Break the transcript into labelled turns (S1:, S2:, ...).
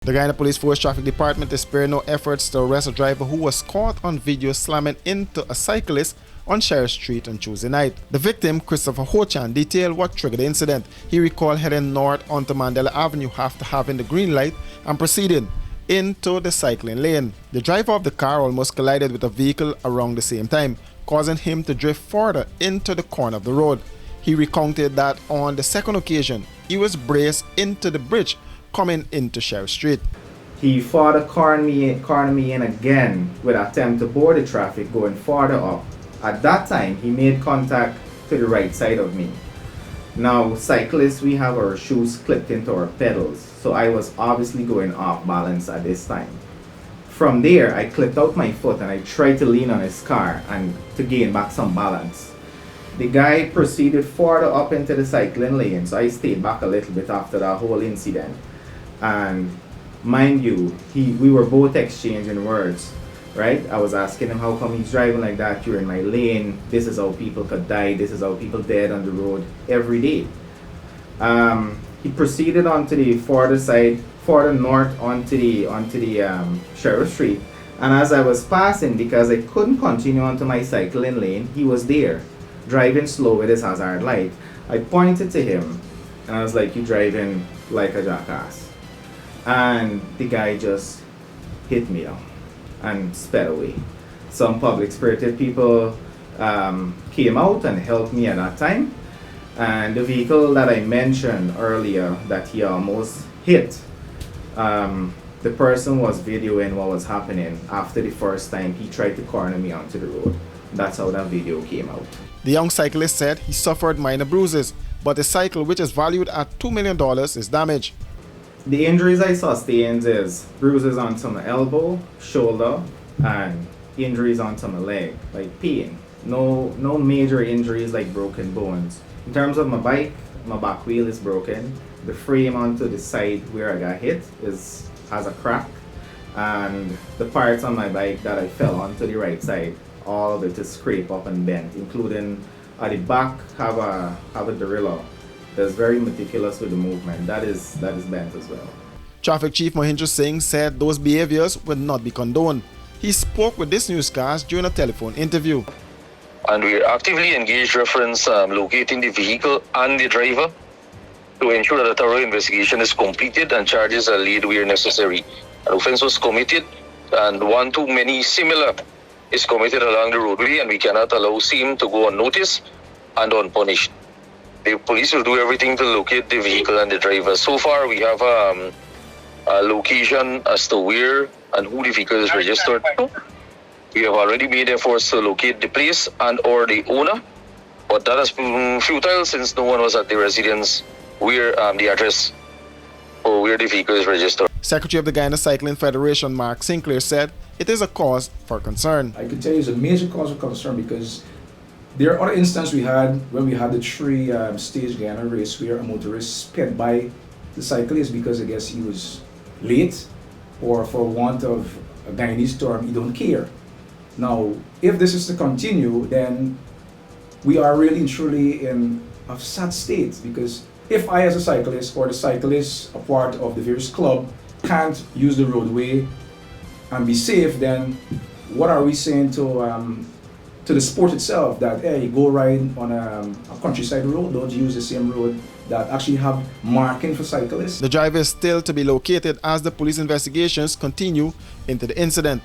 S1: The Guyana Police Force Traffic Department is sparing no efforts to arrest a driver who was caught on video slamming into a cyclist on Sheriff Street on Tuesday night. The victim, Christopher Hochan, detailed what triggered the incident. He recalled heading north onto Mandela Avenue after having the green light and proceeding into the cycling lane. The driver of the car almost collided with a vehicle around the same time, causing him to drift further into the corner of the road. He recounted that on the second occasion, he was braced into the bridge coming into Sheriff Street.
S2: He further cornered me in again with an attempt to board the traffic going further up. At that time, he made contact to the right side of me. Now, cyclists, we have our shoes clipped into our pedals, so I was obviously going off balance at this time. From there, I clipped out my foot and I tried to lean on his car and to gain back some balance. The guy proceeded further up into the cycling lane, so I stayed back a little bit after that whole incident. And mind you, we were both exchanging words, right? I was asking him how come he's driving like that, you're in my lane, this is how people could die, this is how people dead on the road every day. He proceeded onto the further north onto the Sheriff Street, and as I was passing, because I couldn't continue onto my cycling lane, he was there, driving slow with his hazard light. I pointed to him and I was like, "You driving like a jackass." And the guy just hit me down and sped away. Some public spirited people came out and helped me at that time, and the vehicle that I mentioned earlier that he almost hit, the person was videoing what was happening after the first time he tried to corner me onto the road. That's how that video came out.
S1: The young cyclist said he suffered minor bruises, but his cycle, which is valued at $2 million, is damaged.
S2: The injuries I sustained is bruises onto my elbow, shoulder, and injuries onto my leg, like pain. No major injuries like broken bones. In terms of my bike, my back wheel is broken. The frame onto the side where I got hit has a crack, and the parts on my bike that I fell onto the right side, all of it is scraped up and bent, including at the back have a derailleur. That's very meticulous with the movement. That is bent as well.
S1: Traffic Chief Mohindra Singh said those behaviors would not be condoned. He spoke with this newscast during a telephone interview.
S3: And we are actively engaged reference locating the vehicle and the driver to ensure that a thorough investigation is completed and charges are laid where necessary. An offense was committed, and one too many similar is committed along the roadway, and we cannot allow same to go unnoticed and unpunished. The police will do everything to locate the vehicle and the driver. So far, we have a location as to where and who the vehicle is registered to. We have already made efforts to locate the place and or the owner, but that has proven futile since no one was at the residence where the address or where the vehicle is registered.
S1: Secretary of the Guyana Cycling Federation, Mark Sinclair, said it is a cause for concern.
S4: I can tell you it's a major cause of concern because there are other instances we had when we had the three-stage Guyana race where a motorist sped by the cyclist because I guess he was late or for want of a Guyanese term, he don't care. Now, if this is to continue, then we are really and truly in a sad state because if I as a cyclist or the cyclist, a part of the various club, can't use the roadway and be safe, then what are we saying to the sport itself that, hey, go ride on a countryside road, don't use the same road that actually have marking for cyclists?
S1: The driver is still to be located as the police investigations continue into the incident.